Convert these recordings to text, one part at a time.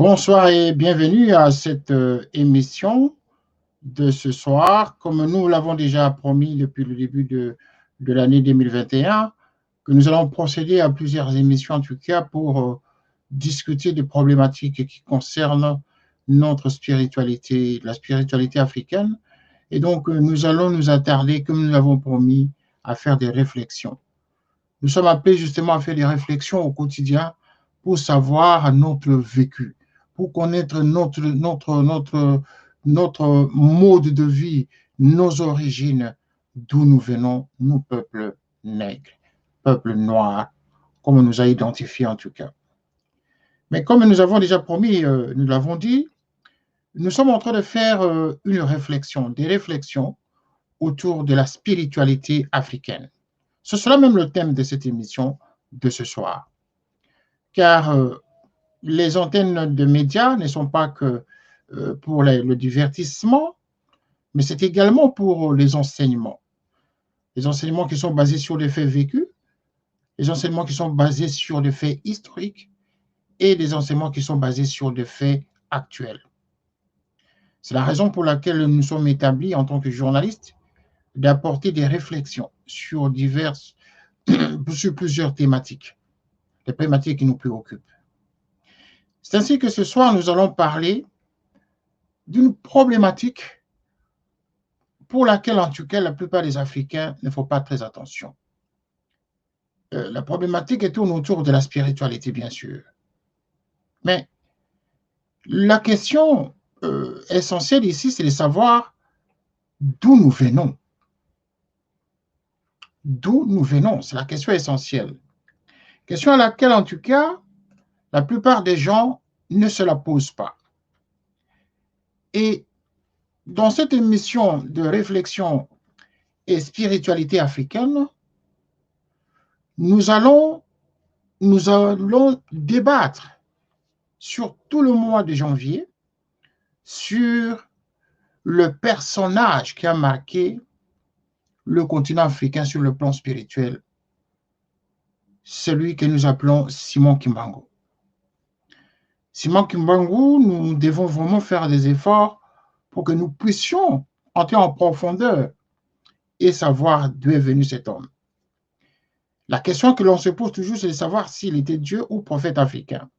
Bonsoir et bienvenue à cette émission de ce soir. Comme nous l'avons déjà promis depuis le début de l'année 2021, que nous allons procéder à plusieurs émissions en tout cas pour discuter des problématiques qui concernent notre spiritualité, la spiritualité africaine. Et donc, nous allons nous attarder, comme nous l'avons promis, à faire des réflexions. Nous sommes appelés justement à faire des réflexions au quotidien pour savoir notre vécu, pour connaître notre mode de vie, nos origines, d'où nous venons, nous, peuples nègres, peuples noirs, comme on nous a identifiés en tout cas. Mais comme nous avons déjà promis, nous l'avons dit, nous sommes en train de faire une réflexion, des réflexions autour de la spiritualité africaine. Ce sera même le thème de cette émission de ce soir. Car les antennes de médias ne sont pas que pour le divertissement, mais c'est également pour les enseignements. Les enseignements qui sont basés sur des faits vécus, les enseignements qui sont basés sur des faits historiques et des enseignements qui sont basés sur des faits actuels. C'est la raison pour laquelle nous sommes établis en tant que journalistes d'apporter des réflexions sur plusieurs thématiques, les thématiques qui nous préoccupent. C'est ainsi que ce soir, nous allons parler d'une problématique pour laquelle, en tout cas, la plupart des Africains ne font pas très attention. La problématique tourne autour de la spiritualité, bien sûr. Mais la question essentielle ici, c'est de savoir d'où nous venons. D'où nous venons, c'est la question essentielle. Question à laquelle, en tout cas, la plupart des gens ne se la posent pas. Et dans cette émission de réflexion et spiritualité africaine, nous allons débattre sur tout le mois de janvier sur le personnage qui a marqué le continent africain sur le plan spirituel, celui que nous appelons Simon Kimbangu. Simon Kimbangu, nous devons vraiment faire des efforts pour que nous puissions entrer en profondeur et savoir d'où est venu cet homme. La question que l'on se pose toujours, c'est de savoir s'il était Dieu ou prophète africain,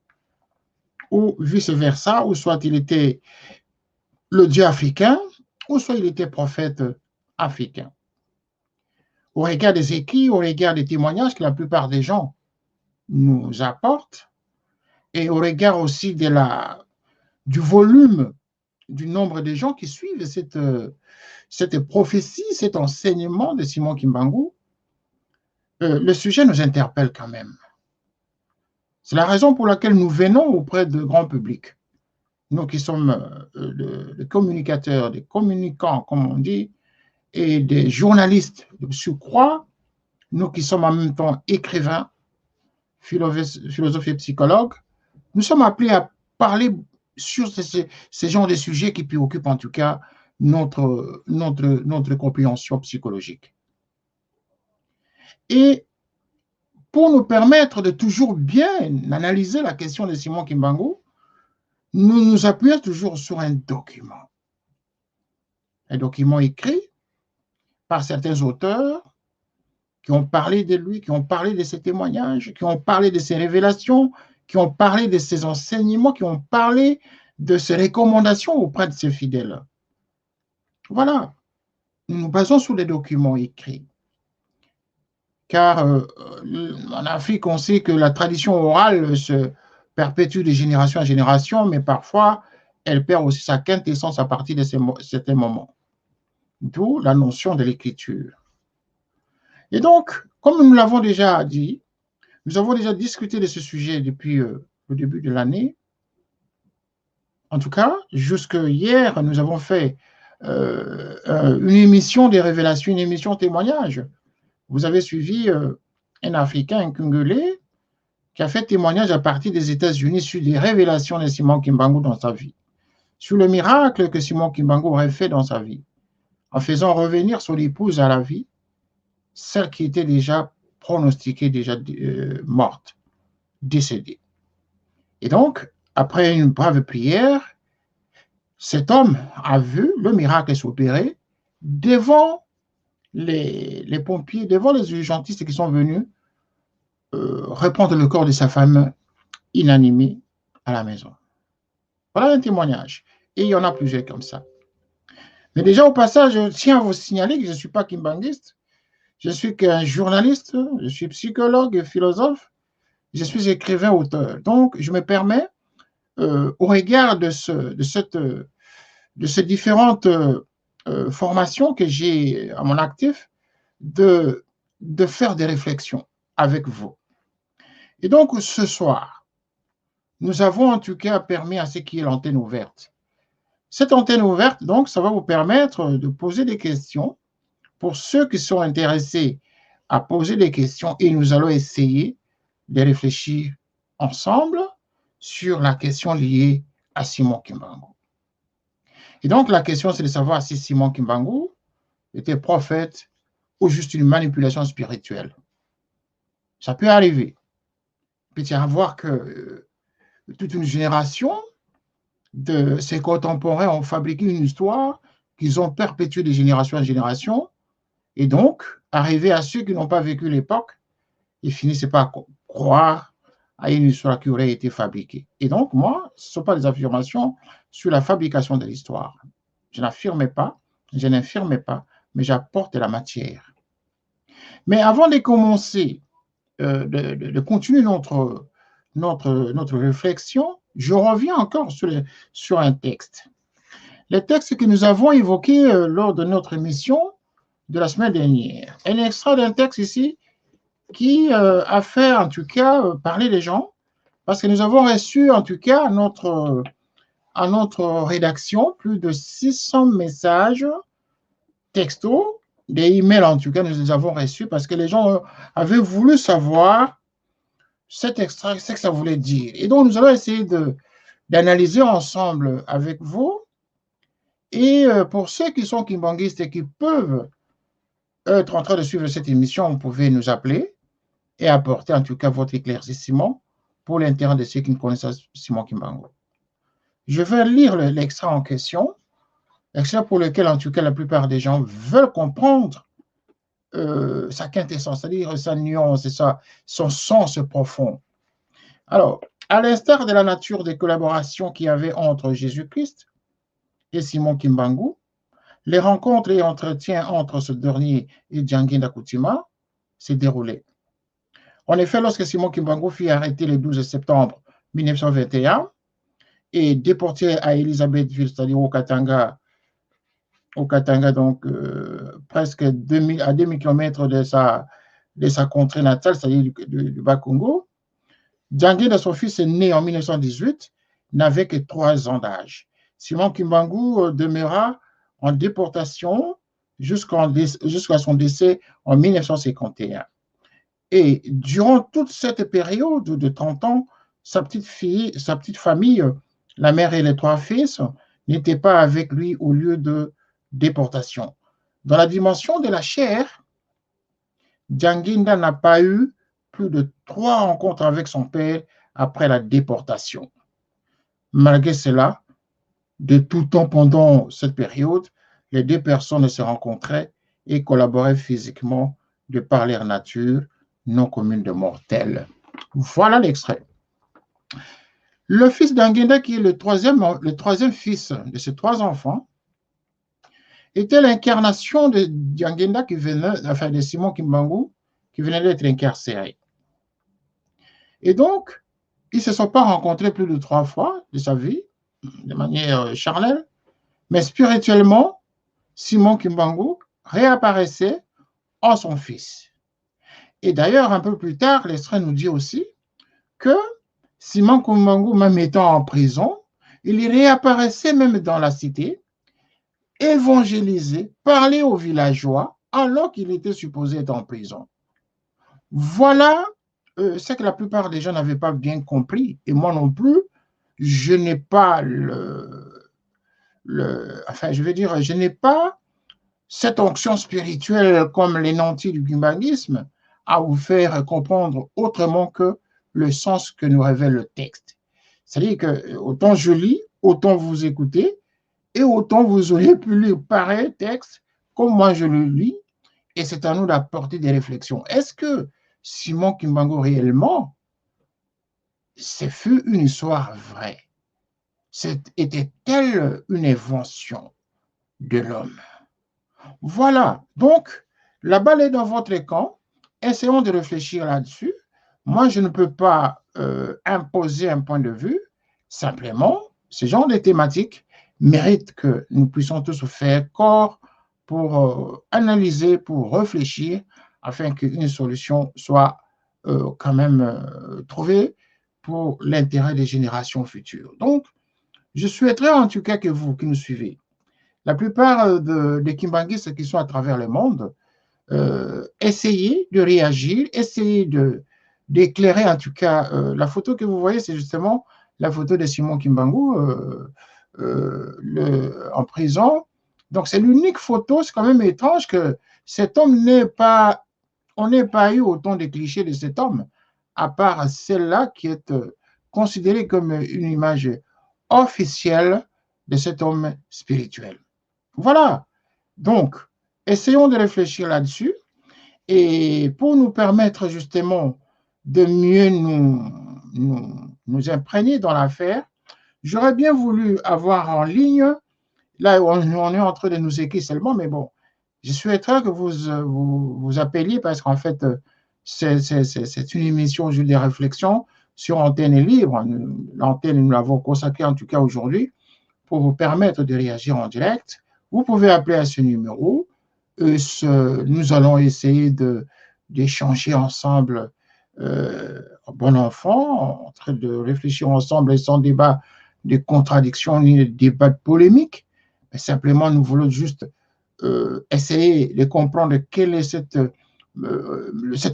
ou vice-versa, ou soit il était le Dieu africain, ou soit il était prophète africain. Au regard des écrits, au regard des témoignages que la plupart des gens nous apportent, et au regard aussi du volume, du nombre de gens qui suivent cette prophétie, cet enseignement de Simon Kimbangu, le sujet nous interpelle quand même. C'est la raison pour laquelle nous venons auprès de grand public. Nous qui sommes des communicateurs, des communicants, comme on dit, et des journalistes de surcroît, nous qui sommes en même temps écrivains, philosophes et psychologues, nous sommes appelés à parler sur ces genres de sujets qui préoccupent en tout cas notre compréhension psychologique. Et pour nous permettre de toujours bien analyser la question de Simon Kimbangu, nous nous appuyons toujours sur un document écrit par certains auteurs qui ont parlé de lui, qui ont parlé de ses témoignages, qui ont parlé de ses révélations, qui ont parlé de ses enseignements, qui ont parlé de ses recommandations auprès de ses fidèles. Voilà, nous nous basons sur des documents écrits. Car en Afrique, on sait que la tradition orale se perpétue de génération en génération, mais parfois, elle perd aussi sa quintessence à partir de certains moments. D'où la notion de l'écriture. Et donc, comme nous l'avons déjà dit, nous avons déjà discuté de ce sujet depuis le début de l'année. En tout cas, jusque hier, nous avons fait une émission des révélations, une émission témoignage. Vous avez suivi un Africain, un Congolais, qui a fait témoignage à partir des États-Unis sur les révélations de Simon Kimbangu dans sa vie, sur le miracle que Simon Kimbangu aurait fait dans sa vie, en faisant revenir son épouse à la vie, celle qui était déjà pronostiquée, déjà morte, décédée. Et donc, après une brave prière, cet homme a vu le miracle s'opérer devant les pompiers, devant les urgentistes qui sont venus répandre le corps de sa femme inanimée à la maison. Voilà un témoignage. Et il y en a plusieurs comme ça. Mais déjà, au passage, je tiens à vous signaler que je ne suis pas kimbanguiste. Je suis qu'un journaliste, je suis psychologue, philosophe, je suis écrivain, auteur. Donc, je me permets, au regard de ces différentes formations que j'ai à mon actif, de faire des réflexions avec vous. Et donc, ce soir, nous avons en tout cas permis à ce qui est l'antenne ouverte. Cette antenne ouverte, donc, ça va vous permettre de poser des questions pour ceux qui sont intéressés à poser des questions et nous allons essayer de réfléchir ensemble sur la question liée à Simon Kimbangu. Et donc, la question, c'est de savoir si Simon Kimbangu était prophète ou juste une manipulation spirituelle. Ça peut arriver. Il peut y avoir que toute une génération de ses contemporains ont fabriqué une histoire qu'ils ont perpétuée de génération en génération. Et donc, arrivé à ceux qui n'ont pas vécu l'époque, ils finissent par croire à une histoire qui aurait été fabriquée. Et donc, moi, ce ne sont pas des affirmations sur la fabrication de l'histoire. Je n'affirme pas, je n'infirme pas, mais j'apporte la matière. Mais avant de commencer, de continuer notre réflexion, je reviens encore sur un texte. Le texte que nous avons évoqué lors de notre émission de la semaine dernière. Un extrait d'un texte ici qui a fait, en tout cas, parler les gens, parce que nous avons reçu, en tout cas, à notre rédaction, plus de 600 messages textos, des emails, en tout cas, nous les avons reçus, parce que les gens avaient voulu savoir cet extrait, ce que ça voulait dire. Et donc, nous allons essayer d'analyser ensemble avec vous. Et pour ceux qui sont kimbanguistes et qui peuvent être en train de suivre cette émission, vous pouvez nous appeler et apporter en tout cas votre éclaircissement pour l'intérêt de ceux qui ne connaissent pas Simon Kimbangu. Je vais lire l'extrait en question, l'extrait pour lequel en tout cas la plupart des gens veulent comprendre sa quintessence, c'est-à-dire sa nuance et son sens profond. Alors, à l'instar de la nature des collaborations qu'il y avait entre Jésus-Christ et Simon Kimbangu, les rencontres et entretiens entre ce dernier et Djangui Ndakutima s'est déroulé. En effet, lorsque Simon Kimbangu fut arrêté le 12 septembre 1921 et déporté à Elisabethville, c'est-à-dire au Katanga, donc presque à 2000 km de sa contrée natale, c'est-à-dire du Bas-Congo, Djangui, son fils, est né en 1918, n'avait que 3 ans d'âge. Simon Kimbangu demeura en déportation jusqu'à son décès en 1951. Et durant toute cette période de 30 ans, sa petite famille, la mère et les 3 fils, n'étaient pas avec lui au lieu de déportation. Dans la dimension de la chair, Djangui n'a pas eu plus de 3 rencontres avec son père après la déportation. Malgré cela, de tout temps pendant cette période, les 2 personnes se rencontraient et collaboraient physiquement de par leur nature non commune de mortels. Voilà l'extrait. Le fils d'Anguinda, qui est le troisième fils de ces 3 enfants, était l'incarnation de Djangui de Simon Kimbangu, qui venait d'être incarcéré. Et donc, ils ne se sont pas rencontrés plus de 3 fois de sa vie, de manière charnelle, mais spirituellement, Simon Kimbangu réapparaissait en son fils. Et d'ailleurs, un peu plus tard, l'extrait nous dit aussi que Simon Kimbangu, même étant en prison, il réapparaissait même dans la cité, évangélisait, parlait aux villageois, alors qu'il était supposé être en prison. Voilà ce que la plupart des gens n'avaient pas bien compris, et moi non plus, je n'ai pas je n'ai pas cette onction spirituelle comme les nantis du kimbanguisme à vous faire comprendre autrement que le sens que nous révèle le texte. C'est-à-dire que autant je lis, autant vous écoutez, et autant vous auriez pu lire pareil texte comme moi je le lis, et c'est à nous d'apporter des réflexions. Est-ce que Simon Kimbangu réellement, ce fut une histoire vraie? Était-elle une invention de l'homme? Voilà, donc la balle est dans votre camp. Essayons de réfléchir là-dessus. Moi, je ne peux pas imposer un point de vue. Simplement, ce genre de thématiques mérite que nous puissions tous faire corps pour analyser, pour réfléchir, afin qu'une solution soit quand même trouvée pour l'intérêt des générations futures. Donc, je souhaiterais en tout cas que vous qui nous suivez, la plupart des Kimbanguistes qui sont à travers le monde, essayez de réagir, essayez d'éclairer en tout cas. La photo que vous voyez, c'est justement la photo de Simon Kimbangu en prison. Donc c'est l'unique photo, c'est quand même étrange que cet homme on n'ait pas eu autant de clichés de cet homme, à part celle-là qui est considérée comme une image officielle de cet homme spirituel. Voilà. Donc, essayons de réfléchir là-dessus et pour nous permettre justement de mieux nous imprégner dans l'affaire, j'aurais bien voulu avoir en ligne, là on est en train de nous écrire seulement, mais bon, je souhaiterais que vous appeliez parce qu'en fait, c'est une émission de réflexion sur antenne libre. L'antenne, nous l'avons consacrée en tout cas aujourd'hui pour vous permettre de réagir en direct. Vous pouvez appeler à ce numéro. Nous allons essayer d'échanger ensemble, bon enfant, en train de réfléchir ensemble et sans débat de contradiction ni de débat de polémique. Mais simplement, nous voulons juste essayer de comprendre quelle est cette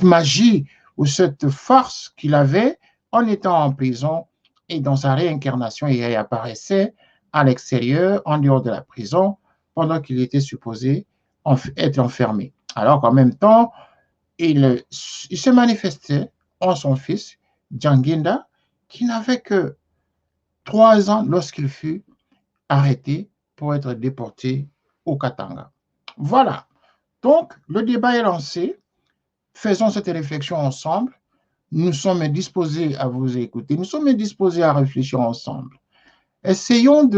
magie ou cette force qu'il avait en étant en prison et dans sa réincarnation, il apparaissait à l'extérieur, en dehors de la prison, pendant qu'il était supposé être enfermé. Alors qu'en même temps, il se manifestait en son fils, Djanginda, qui n'avait que 3 ans lorsqu'il fut arrêté pour être déporté au Katanga. Voilà. Donc, le débat est lancé. Faisons cette réflexion ensemble. Nous sommes disposés à vous écouter. Nous sommes disposés à réfléchir ensemble. Essayons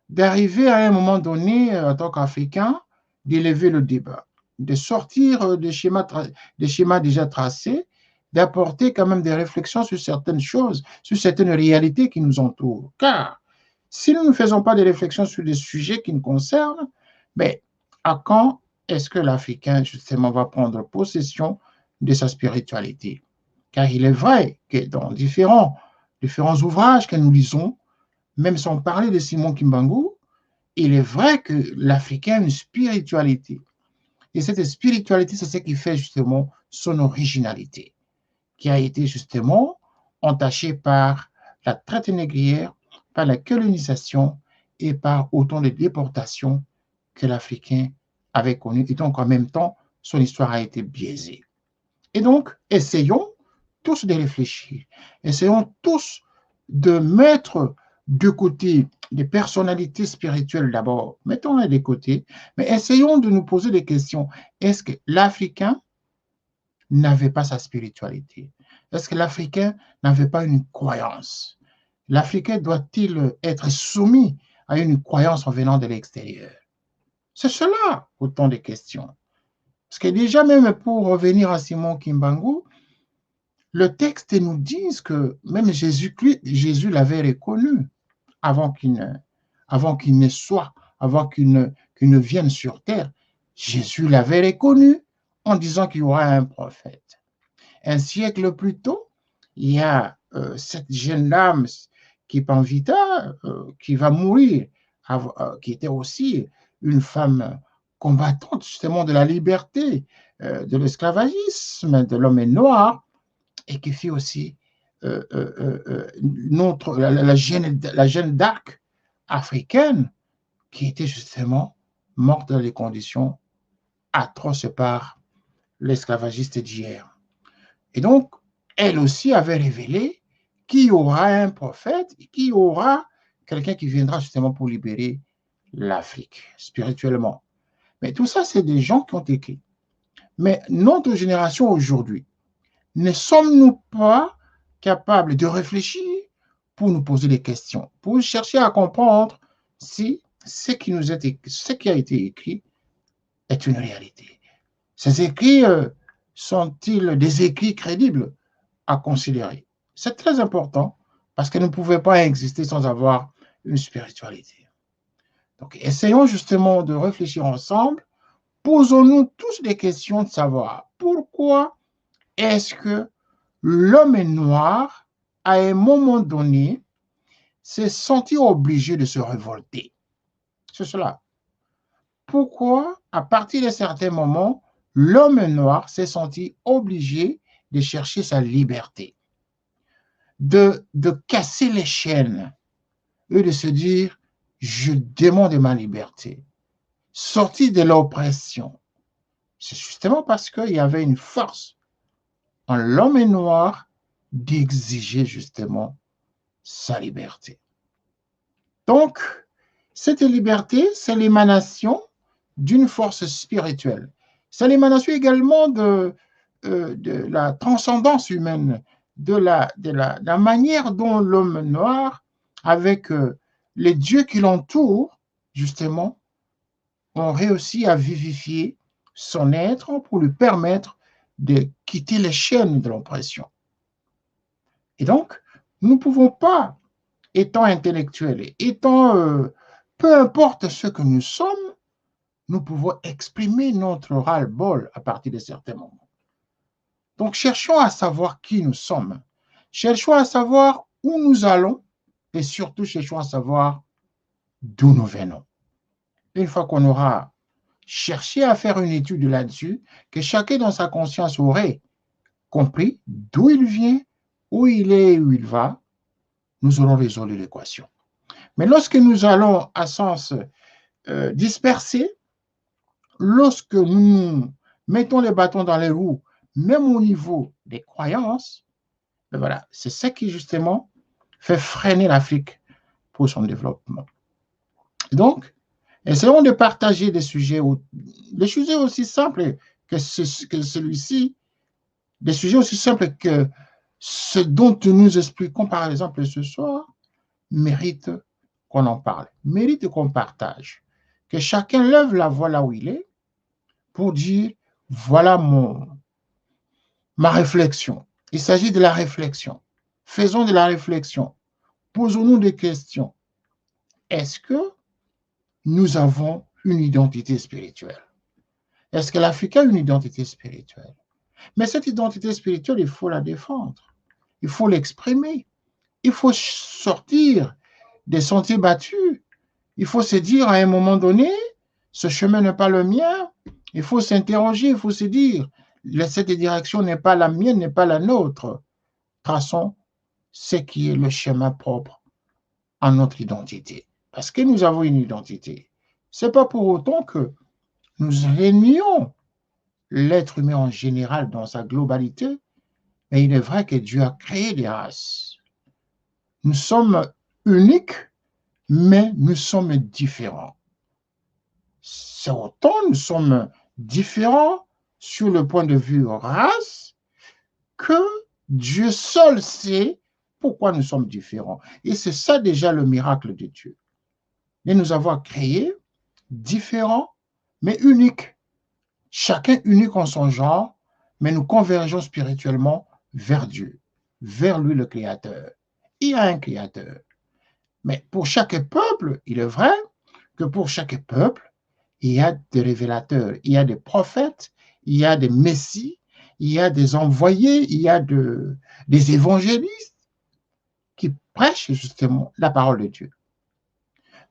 d'arriver à un moment donné, en tant qu'Africains, d'élever le débat, de sortir des schémas déjà tracés, d'apporter quand même des réflexions sur certaines choses, sur certaines réalités qui nous entourent. Car si nous ne faisons pas des réflexions sur des sujets qui nous concernent, mais à quand est-ce que l'Africain, justement, va prendre possession de sa spiritualité? Car il est vrai que dans différents ouvrages que nous lisons, même sans parler de Simon Kimbangu, il est vrai que l'Africain a une spiritualité. Et cette spiritualité, c'est ce qui fait justement son originalité, qui a été justement entachée par la traite négrière, par la colonisation et par autant de déportations que l'Africain avait connues. Et donc, en même temps, son histoire a été biaisée. Et donc, essayons tous de réfléchir. Essayons tous de mettre de côté les personnalités spirituelles d'abord. Mettons-les de côté, mais essayons de nous poser des questions. Est-ce que l'Africain n'avait pas sa spiritualité? Est-ce que l'Africain n'avait pas une croyance? L'Africain doit-il être soumis à une croyance en venant de l'extérieur? C'est cela, autant de questions. Parce que déjà, même pour revenir à Simon Kimbangu, le texte nous dit que même Jésus l'avait reconnu avant qu'il ne soit, avant qu'il ne vienne sur terre. Jésus l'avait reconnu en disant qu'il y aura un prophète. Un siècle plus tôt, il y a cette jeune dame qui est Panvita, qui va mourir, qui était aussi une femme combattante justement de la liberté, de l'esclavagisme, de l'homme noir, et qui fit aussi la jeune d'Arc africaine qui était justement morte dans des conditions atroces par l'esclavagiste d'hier. Et donc, elle aussi avait révélé qu'il y aura un prophète, qu'il y aura quelqu'un qui viendra justement pour libérer l'Afrique spirituellement. Mais tout ça, c'est des gens qui ont écrit. Mais notre génération aujourd'hui, ne sommes-nous pas capables de réfléchir pour nous poser des questions, pour chercher à comprendre si ce qui a été écrit est une réalité? Ces écrits sont-ils des écrits crédibles à considérer? C'est très important parce que nous ne pouvons pas exister sans avoir une spiritualité. Donc, essayons justement de réfléchir ensemble. Posons-nous tous des questions de savoir pourquoi est-ce que l'homme noir, à un moment donné, s'est senti obligé de se révolter. C'est cela. Pourquoi, à partir de certains moments, l'homme noir s'est senti obligé de chercher sa liberté, de casser les chaînes et de se dire, je demande ma liberté, sortir de l'oppression. C'est justement parce qu'il y avait une force en l'homme noir d'exiger justement sa liberté. Donc, cette liberté, c'est l'émanation d'une force spirituelle. C'est l'émanation également de la transcendance humaine, de la manière dont l'homme noir, avec les dieux qui l'entourent, justement, ont réussi à vivifier son être pour lui permettre de quitter les chaînes de l'oppression. Et donc, nous ne pouvons pas, étant intellectuels, peu importe ce que nous sommes, nous pouvons exprimer notre ras-le-bol à partir de certains moments. Donc, cherchons à savoir qui nous sommes. Cherchons à savoir où nous allons et surtout cherchons à savoir d'où nous venons. Une fois qu'on aura cherché à faire une étude là-dessus, que chacun dans sa conscience aurait compris d'où il vient, où il est et où il va, nous aurons résolu l'équation. Mais lorsque nous allons à sens dispersé, lorsque nous mettons les bâtons dans les roues, même au niveau des croyances, ben voilà, c'est ce qui justement fait freiner l'Afrique pour son développement. Donc, essayons de partager des sujets aussi simples que celui-ci, des sujets aussi simples que ce dont nous expliquons par exemple ce soir, mérite qu'on en parle, mérite qu'on partage, que chacun lève la voix là où il est pour dire, voilà ma réflexion. Il s'agit de la réflexion. Faisons de la réflexion. Posons-nous des questions. Est-ce que nous avons une identité spirituelle? Est-ce que l'Afrique a une identité spirituelle? Mais cette identité spirituelle, il faut la défendre. Il faut l'exprimer. Il faut sortir des sentiers battus. Il faut se dire à un moment donné, ce chemin n'est pas le mien. Il faut s'interroger, il faut se dire, cette direction n'est pas la mienne, n'est pas la nôtre. Traçons ce qui est le chemin propre à notre identité. Parce que nous avons une identité. Ce n'est pas pour autant que nous régnons l'être humain en général dans sa globalité, mais il est vrai que Dieu a créé des races. Nous sommes uniques, mais nous sommes différents. C'est autant nous sommes différents sur le point de vue race que Dieu seul sait pourquoi nous sommes différents. Et c'est ça déjà le miracle de Dieu. Et nous avons créé différents, mais uniques. Chacun unique en son genre, mais nous convergeons spirituellement vers Dieu, vers lui le Créateur. Il y a un Créateur. Mais pour chaque peuple, il est vrai que pour chaque peuple, il y a des révélateurs, il y a des prophètes, il y a des messies, il y a des envoyés, il y a des évangélistes qui prêchent justement la parole de Dieu.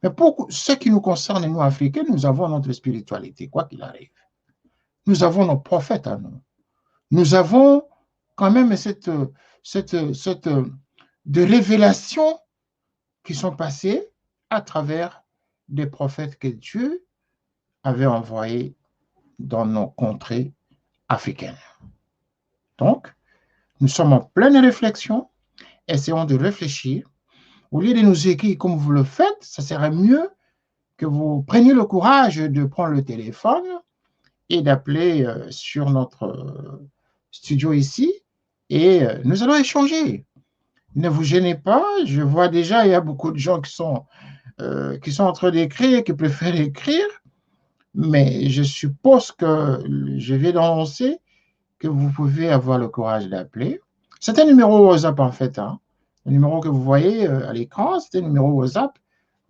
Mais pour ce qui nous concerne, nous, Africains, nous avons notre spiritualité, quoi qu'il arrive. Nous avons nos prophètes à nous. Nous avons quand même cette de révélations qui sont passées à travers des prophètes que Dieu avait envoyés dans nos contrées africaines. Donc, nous sommes en pleine réflexion essayons de réfléchir. Au lieu de nous écrire comme vous le faites, ça serait mieux que vous preniez le courage de prendre le téléphone et d'appeler sur notre studio ici et nous allons échanger. Ne vous gênez pas, je vois déjà, il y a beaucoup de gens qui sont en train d'écrire, qui préfèrent écrire, mais je suppose que je viens d'annoncer que vous pouvez avoir le courage d'appeler. C'est un numéro WhatsApp en fait, hein. Le numéro que vous voyez à l'écran, c'est un numéro WhatsApp.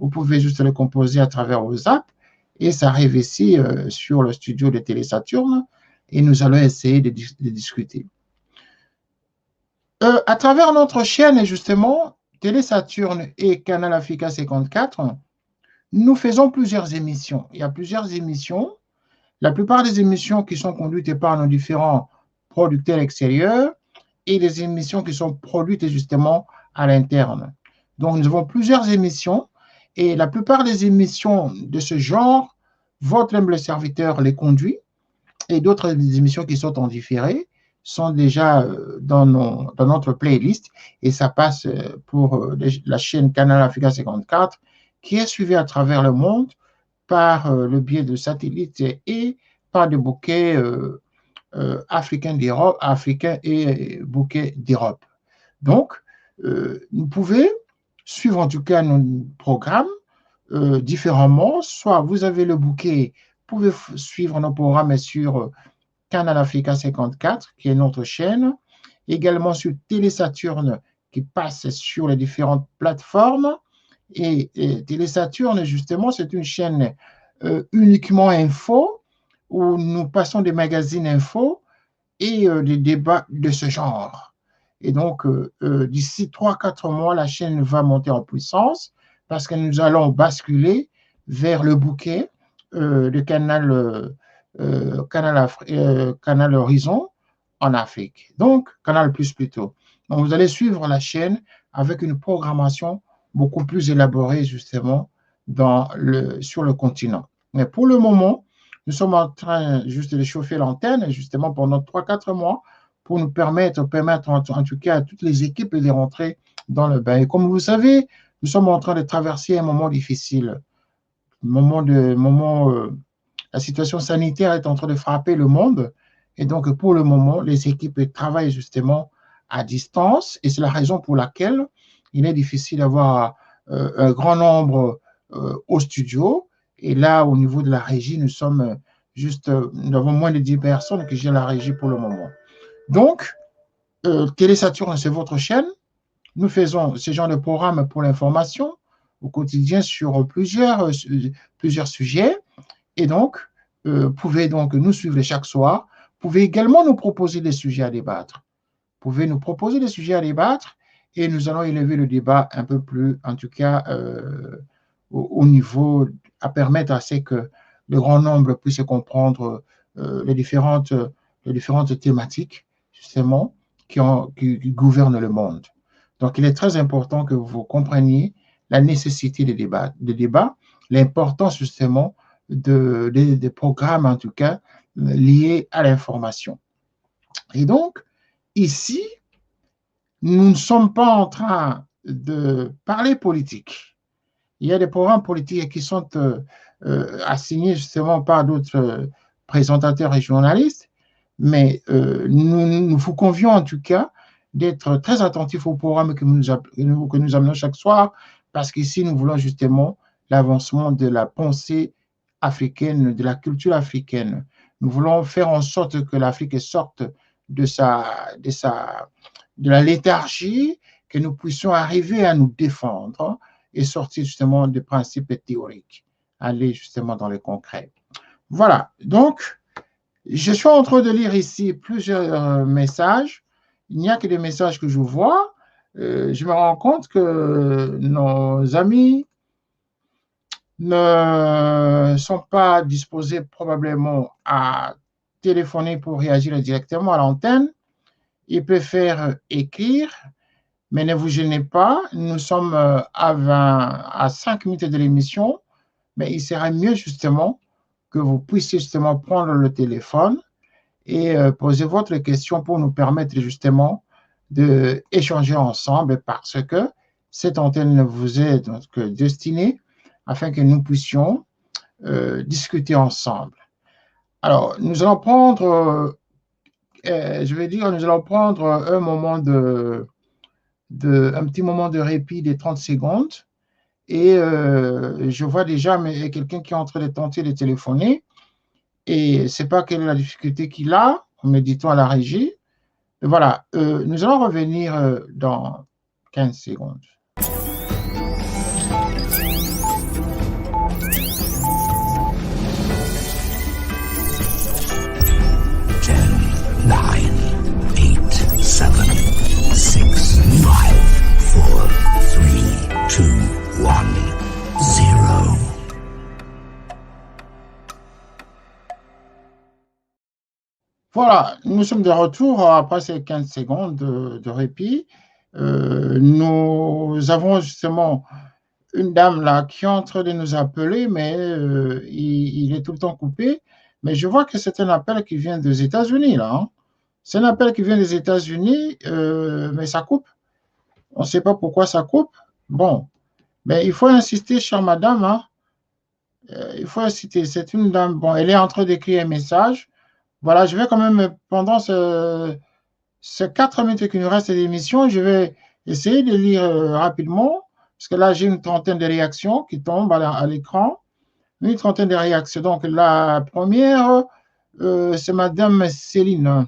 Vous pouvez juste le composer à travers WhatsApp et ça arrive ici sur le studio de Télé Saturne et nous allons essayer de discuter. À travers notre chaîne, justement, Télé Saturne et Canal Africa 54, nous faisons plusieurs émissions. Il y a plusieurs émissions. La plupart des émissions qui sont conduites par nos différents producteurs extérieurs et des émissions qui sont produites justement à l'interne. Donc, nous avons plusieurs émissions et la plupart des émissions de ce genre, votre humble serviteur les conduit et d'autres émissions qui sont en différé sont déjà dans notre playlist et ça passe pour la chaîne Canal Africa 54 qui est suivie à travers le monde par le biais de satellites et par des bouquets africains et bouquets d'Europe. Donc, vous pouvez suivre en tout cas nos programmes différemment. Soit vous avez le bouquet, vous pouvez suivre nos programmes sur Canal Africa 54, qui est notre chaîne, également sur Télé Saturne, qui passe sur les différentes plateformes. Et Télé Saturne, justement, c'est une chaîne uniquement info, où nous passons des magazines info et des débats de ce genre. Et donc, d'ici 3-4 mois, la chaîne va monter en puissance parce que nous allons basculer vers le bouquet de Canal Horizon en Afrique. Donc, Canal Plus plutôt. Donc, vous allez suivre la chaîne avec une programmation beaucoup plus élaborée, justement, sur le continent. Mais pour le moment, nous sommes en train juste de chauffer l'antenne, justement, pendant 3-4 mois, pour nous permettre en tout cas à toutes les équipes de rentrer dans le bain. Et comme vous savez, nous sommes en train de traverser un moment difficile. La situation sanitaire est en train de frapper le monde. Et donc, pour le moment, les équipes travaillent justement à distance. Et c'est la raison pour laquelle il est difficile d'avoir un grand nombre au studio. Et là, au niveau de la régie, nous avons moins de 10 personnes qui gèrent la régie pour le moment. Donc, Télé Saturne, c'est votre chaîne. Nous faisons ce genre de programme pour l'information au quotidien sur plusieurs sujets. Et donc, vous pouvez donc nous suivre chaque soir. Vous pouvez également nous proposer des sujets à débattre. Vous pouvez nous proposer des sujets à débattre et nous allons élever le débat un peu plus, en tout cas, au niveau, à permettre à ce que le grand nombre puisse comprendre les différentes thématiques, justement, qui gouvernent le monde. Donc, il est très important que vous compreniez la nécessité des débats, l'importance, justement, des programmes, en tout cas, liés à l'information. Et donc, ici, nous ne sommes pas en train de parler politique. Il y a des programmes politiques qui sont assignés justement par d'autres présentateurs et journalistes, mais nous vous convions en tout cas d'être très attentifs au programme que nous amenons chaque soir, parce qu'ici, nous voulons justement l'avancement de la pensée africaine, de la culture africaine. Nous voulons faire en sorte que l'Afrique sorte de la léthargie, que nous puissions arriver à nous défendre et sortir justement des principes théoriques, aller justement dans le concret. Voilà, donc, je suis en train de lire ici plusieurs messages. Il n'y a que des messages que je vois. Je me rends compte que nos amis ne sont pas disposés probablement à téléphoner pour réagir directement à l'antenne. Ils préfèrent écrire, mais ne vous gênez pas. Nous sommes à 5 minutes de l'émission, mais il serait mieux justement que vous puissiez justement prendre le téléphone et poser votre question pour nous permettre justement d'échanger ensemble parce que cette antenne vous est donc destinée afin que nous puissions discuter ensemble. Alors, nous allons prendre, nous allons prendre un petit moment de répit de 30 secondes. Et je vois déjà quelqu'un qui est en train de tenter de téléphoner. Et je ne sais pas quelle est la difficulté qu'il a, me dit-on à la régie. Et voilà, nous allons revenir dans 15 secondes. 7, 6, 5, 4, 3, 2, 1, 0. Voilà, nous sommes de retour après ces 15 secondes de répit. Nous avons justement une dame là qui est en train de nous appeler, mais il est tout le temps coupé. Mais je vois que c'est un appel qui vient des États-Unis, là. Hein. C'est un appel qui vient des États-Unis, mais ça coupe. On ne sait pas pourquoi ça coupe. Bon, mais il faut insister, chère madame. Hein. Il faut insister. C'est une dame. Bon, elle est en train d'écrire un message. Voilà, je vais quand même, pendant ces 4 minutes qui nous restent d'émission, je vais essayer de lire rapidement, parce que là, j'ai une trentaine de réactions qui tombent à l'écran. Une trentaine de réactions. Donc, la première, c'est Madame Céline.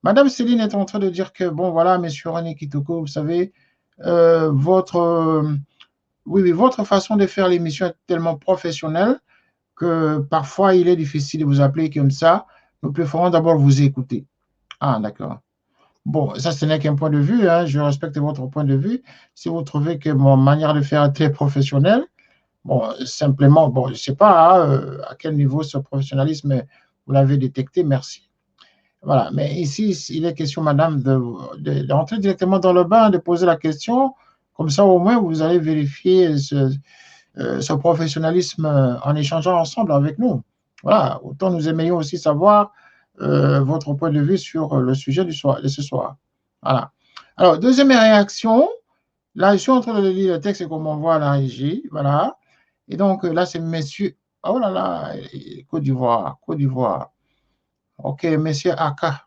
Madame Céline est en train de dire que, bon, voilà, Monsieur René Kitoko, vous savez, votre façon de faire l'émission est tellement professionnelle que parfois, il est difficile de vous appeler comme ça. Nous préférons d'abord vous écouter. Ah, d'accord. Bon, ça, ce n'est qu'un point de vue. Hein. Je respecte votre point de vue. Si vous trouvez que mon manière de faire est très professionnelle, bon, simplement, bon, je ne sais pas à quel niveau ce professionnalisme vous l'avez détecté. Merci. Voilà, mais ici, il est question, madame, d'entrer directement dans le bain, de poser la question. Comme ça, au moins, vous allez vérifier ce professionnalisme en échangeant ensemble avec nous. Voilà, autant nous aimerions aussi savoir votre point de vue sur le sujet de ce soir. Voilà. Alors, deuxième réaction, là, je suis en train de lire le texte comme on voit à la régie. Voilà. Et donc, là, c'est monsieur. Oh là là, Côte d'Ivoire, Côte d'Ivoire. OK, monsieur Aka.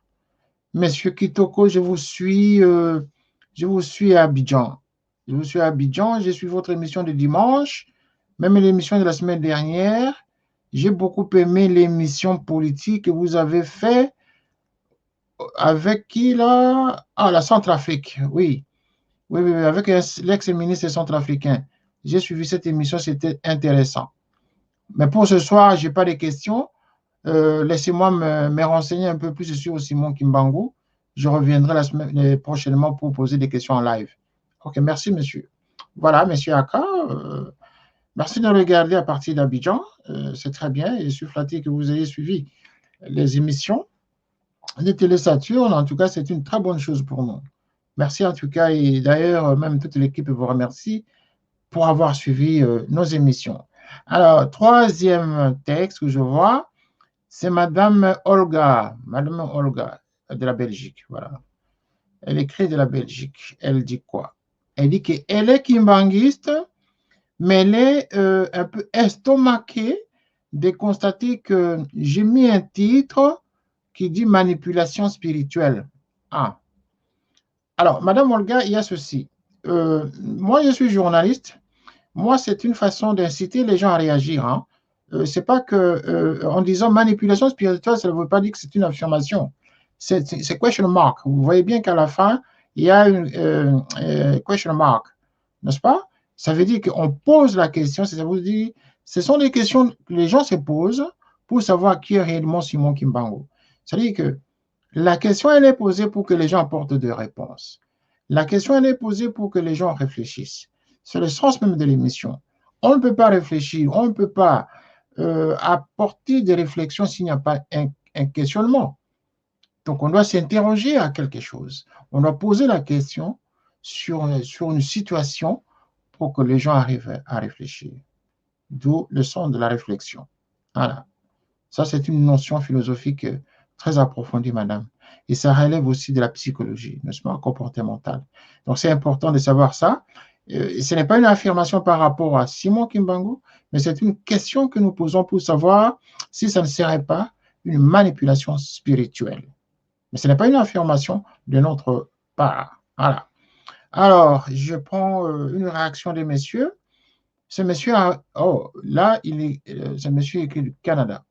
Monsieur Kitoko, je vous suis à Abidjan. Je vous suis à Abidjan, je suis votre émission de dimanche, même l'émission de la semaine dernière. J'ai beaucoup aimé l'émission politique que vous avez fait avec qui là? Ah, la Centrafrique, oui. Oui, avec l'ex-ministre centrafricain. J'ai suivi cette émission, c'était intéressant. Mais pour ce soir, je n'ai pas de questions. Laissez-moi me renseigner un peu plus sur Simon Kimbangu. Je reviendrai la semaine prochainement pour poser des questions en live. OK, merci, monsieur. Voilà, monsieur Aka. Merci de regarder à partir d'Abidjan. C'est très bien. Et je suis flatté que vous ayez suivi les émissions de Télé Saturne. En tout cas, c'est une très bonne chose pour nous. Merci en tout cas. Et d'ailleurs, même toute l'équipe vous remercie pour avoir suivi nos émissions. Alors, troisième texte que je vois, c'est Madame Olga de la Belgique. Voilà. Elle écrit de la Belgique. Elle dit quoi? Elle dit qu'elle est kimbanguiste, mais elle est un peu estomaquée de constater que j'ai mis un titre qui dit manipulation spirituelle. Ah. Alors, Madame Olga, il y a ceci. Moi, je suis journaliste. Moi, c'est une façon d'inciter les gens à réagir. Hein. C'est pas que, en disant manipulation spirituelle, ça ne veut pas dire que c'est une affirmation. C'est question mark. Vous voyez bien qu'à la fin, il y a une question mark, n'est-ce pas? Ça veut dire qu'on pose la question, ça veut dire, ce sont des questions que les gens se posent pour savoir qui est réellement Simon Kimbangu. C'est-à-dire que la question, elle est posée pour que les gens apportent des réponses. La question, elle est posée pour que les gens réfléchissent. C'est le sens même de l'émission. On ne peut pas réfléchir, on ne peut pas apporter des réflexions s'il n'y a pas un questionnement. Donc, on doit s'interroger à quelque chose. On doit poser la question sur une situation pour que les gens arrivent à réfléchir. D'où le sens de la réflexion. Voilà. Ça, c'est une notion philosophique très approfondie, madame. et ça relève aussi de la psychologie, n'est-ce pas, comportementale. Donc, c'est important de savoir ça. Ce n'est pas une affirmation par rapport à Simon Kimbangu, mais c'est une question que nous posons pour savoir si ça ne serait pas une manipulation spirituelle. Mais ce n'est pas une affirmation de notre part. Voilà. Alors, je prends une réaction des messieurs. Ce monsieur a, oh, là, ce monsieur écrit du Canada.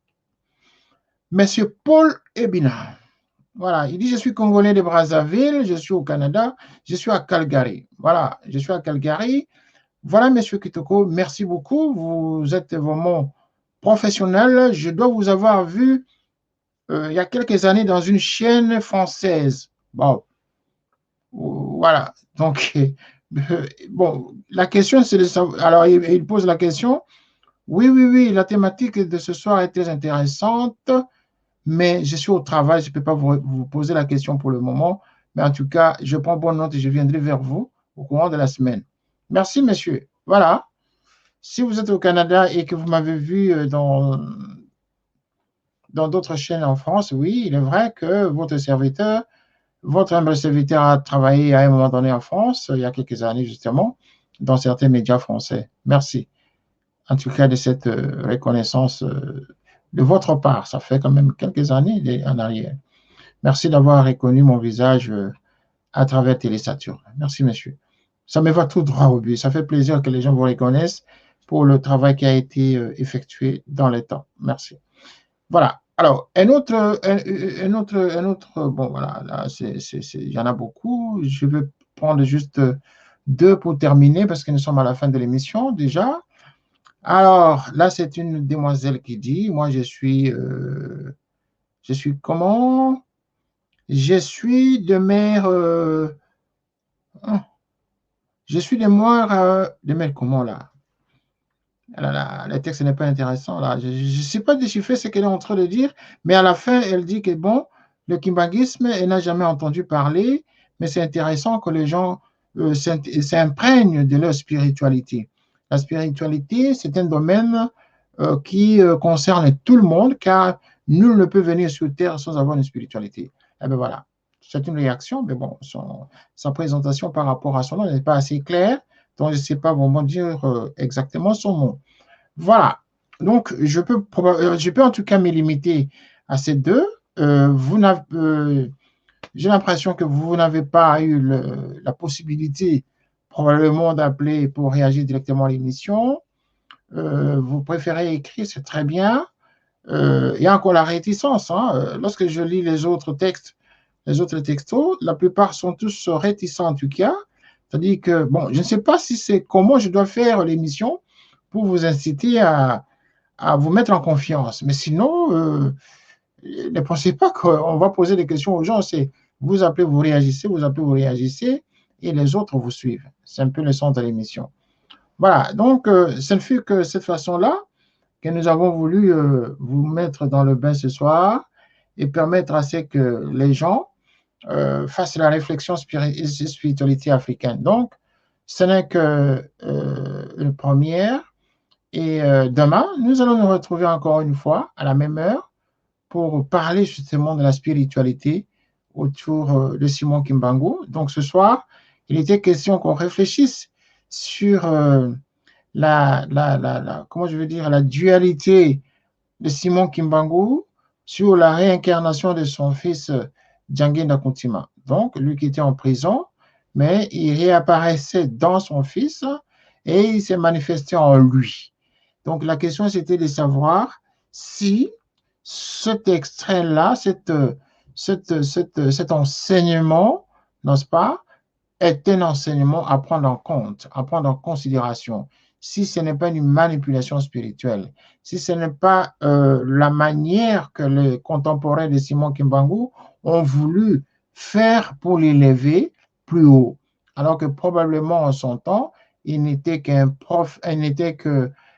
Monsieur Paul Ebina. Voilà, il dit, je suis Congolais de Brazzaville, je suis au Canada, je suis à Calgary. Voilà, je suis à Calgary. Voilà, monsieur Kitoko, merci beaucoup. Vous êtes vraiment professionnel. Je dois vous avoir vu il y a quelques années dans une chaîne française. Bon, voilà. Donc, bon, la question, c'est de savoir. Alors, il pose la question. Oui, oui, oui, la thématique de ce soir est très intéressante, mais je suis au travail, je ne peux pas vous poser la question pour le moment. Mais en tout cas, je prends bonne note et je viendrai vers vous au courant de la semaine. Merci, monsieur. Voilà. Si vous êtes au Canada et que vous m'avez vu dans d'autres chaînes en France, oui, il est vrai que votre humble serviteur a travaillé à un moment donné en France, il y a quelques années justement, dans certains médias français. Merci. En tout cas, de cette reconnaissance de votre part. Ça fait quand même quelques années en arrière. Merci d'avoir reconnu mon visage à travers Télésaturne. Merci, monsieur. Ça me va tout droit au but. Ça fait plaisir que les gens vous reconnaissent pour le travail qui a été effectué dans le temps. Merci. Voilà. Alors, un autre, bon, voilà, là, il y en a beaucoup. Je vais prendre juste deux pour terminer parce que nous sommes à la fin de l'émission déjà. Alors, là, c'est une demoiselle qui dit, moi, je suis comment? Je suis de mère, je suis de mère, de mère comment là? Le texte n'est pas intéressant là. Je ne sais pas déchiffrer ce qu'elle est en train de dire, mais à la fin, elle dit que bon, le kimbanguisme, elle n'a jamais entendu parler, mais c'est intéressant que les gens s'imprègnent de leur spiritualité. La spiritualité, c'est un domaine qui concerne tout le monde, car nul ne peut venir sur Terre sans avoir une spiritualité. Eh bien voilà, c'est une réaction, mais bon, sa présentation par rapport à son nom n'est pas assez claire. Donc, je ne sais pas vraiment dire exactement son nom. Voilà. Donc, je peux en tout cas me limiter à ces deux. J'ai l'impression que vous n'avez pas eu la possibilité probablement d'appeler pour réagir directement à l'émission. Vous préférez écrire, c'est très bien. Il y a encore la réticence. Hein. Lorsque je lis les autres textes, les autres textos, la plupart sont tous réticents en tout cas. C'est-à-dire que, bon, je ne sais pas si c'est comment je dois faire l'émission pour vous inciter à vous mettre en confiance. Mais sinon, ne pensez pas qu'on va poser des questions aux gens. C'est vous appelez, vous réagissez, vous appelez, vous réagissez, et les autres vous suivent. C'est un peu le sens de l'émission. Voilà, donc ce ne fut que cette façon-là que nous avons voulu vous mettre dans le bain ce soir et permettre à ce que les gens face à la réflexion spiritualité africaine. Donc, ce n'est que une première. Et demain, nous allons nous retrouver encore une fois à la même heure pour parler justement de la spiritualité autour de Simon Kimbangu. Donc, ce soir, il était question qu'on réfléchisse sur comment je veux dire, la dualité de Simon Kimbangu, sur la réincarnation de son fils Djangé Ndakuntima. Donc, lui qui était en prison, mais il réapparaissait dans son fils et il s'est manifesté en lui. Donc, la question, c'était de savoir si cet extrait-là, cet enseignement, n'est-ce pas, est un enseignement à prendre en compte, à prendre en considération. Si ce n'est pas une manipulation spirituelle, si ce n'est pas la manière que les contemporains de Simon Kimbangu ont voulu faire pour l'élever plus haut, alors que probablement en son temps, il n'était qu'un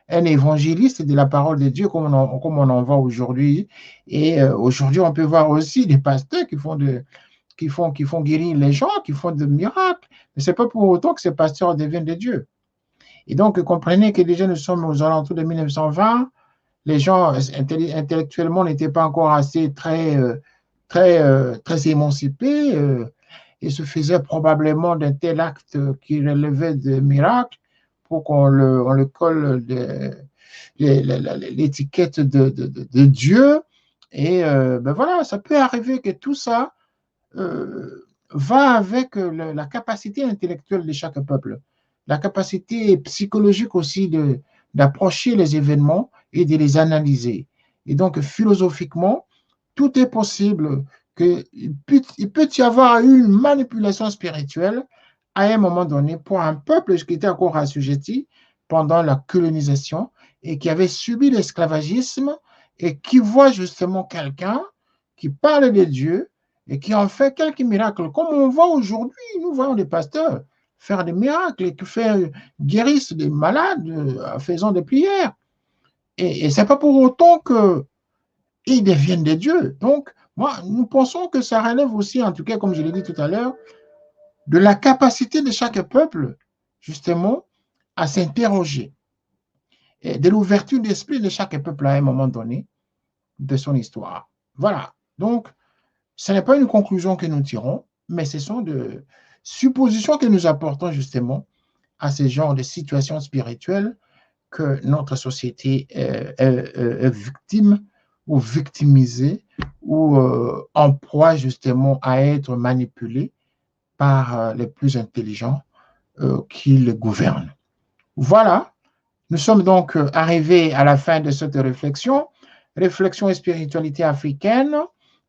évangéliste de la parole de Dieu comme on en voit aujourd'hui. Et aujourd'hui, on peut voir aussi des pasteurs qui font guérir les gens, qui font des miracles. Mais ce n'est pas pour autant que ces pasteurs deviennent des dieux. Et donc, comprenez que déjà nous sommes aux alentours de 1920. Les gens intellectuellement n'étaient pas encore assez très très émancipé et se faisait probablement d'un tel acte qui relevait de miracles pour on le colle l'étiquette de Dieu. Et ben voilà, ça peut arriver que tout ça va avec la capacité intellectuelle de chaque peuple, la capacité psychologique aussi d'approcher les événements et de les analyser. Et donc, philosophiquement, tout est possible il peut y avoir une manipulation spirituelle à un moment donné pour un peuple qui était encore assujetti pendant la colonisation et qui avait subi l'esclavagisme et qui voit justement quelqu'un qui parle de Dieu et qui en fait quelques miracles. Comme on voit aujourd'hui, nous voyons des pasteurs faire des miracles et qui guérissent des malades en faisant des prières. Et ce n'est pas pour autant qu'ils deviennent des dieux. Donc, moi, nous pensons que ça relève aussi, en tout cas, comme je l'ai dit tout à l'heure, de la capacité de chaque peuple, justement, à s'interroger, et de l'ouverture d'esprit de chaque peuple à un moment donné de son histoire. Voilà. Donc, ce n'est pas une conclusion que nous tirons, mais ce sont des suppositions que nous apportons justement à ce genre de situations spirituelles que notre société est victime ou victimisée ou en proie justement à être manipulée par les plus intelligents qui le gouvernent. Voilà, nous sommes donc arrivés à la fin de cette réflexion, réflexion et spiritualité africaine.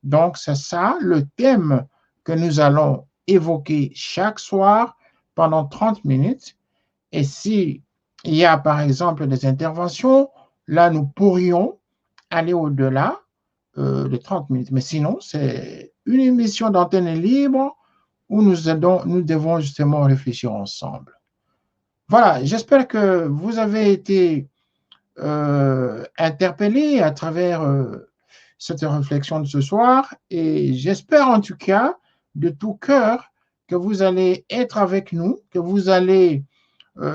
Donc, c'est ça le thème que nous allons évoquer chaque soir pendant 30 minutes. Et si il y a, par exemple, des interventions, là, nous pourrions aller au-delà de 30 minutes. Mais sinon, c'est une émission d'antenne libre où nous devons justement réfléchir ensemble. Voilà, j'espère que vous avez été interpellé à travers cette réflexion de ce soir et j'espère en tout cas de tout cœur que vous allez être avec nous, que vous allez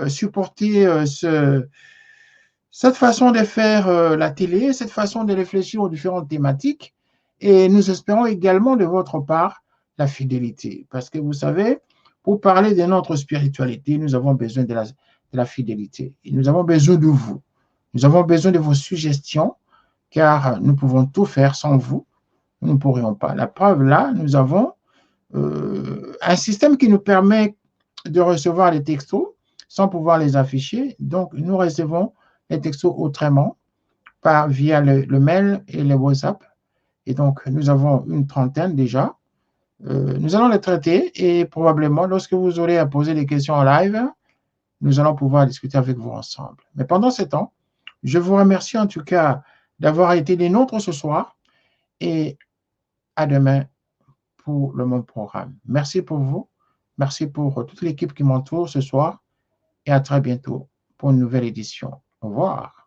supporter cette façon de faire la télé, cette façon de réfléchir aux différentes thématiques. Et nous espérons également de votre part la fidélité. Parce que vous savez, pour parler de notre spiritualité, nous avons besoin de la fidélité. Et nous avons besoin de vous. Nous avons besoin de vos suggestions, car nous pouvons tout faire sans vous. Nous ne pourrions pas. La preuve, là, nous avons un système qui nous permet de recevoir les textos sans pouvoir les afficher. Donc, nous recevons les textos autrement, via le mail et le WhatsApp. Et donc, nous avons une trentaine déjà. Nous allons les traiter et probablement, lorsque vous aurez à poser des questions en live, nous allons pouvoir discuter avec vous ensemble. Mais pendant ce temps, je vous remercie en tout cas d'avoir été des nôtres ce soir et à demain pour le même programme. Merci pour vous. Merci pour toute l'équipe qui m'entoure ce soir et à très bientôt pour une nouvelle édition. Au revoir.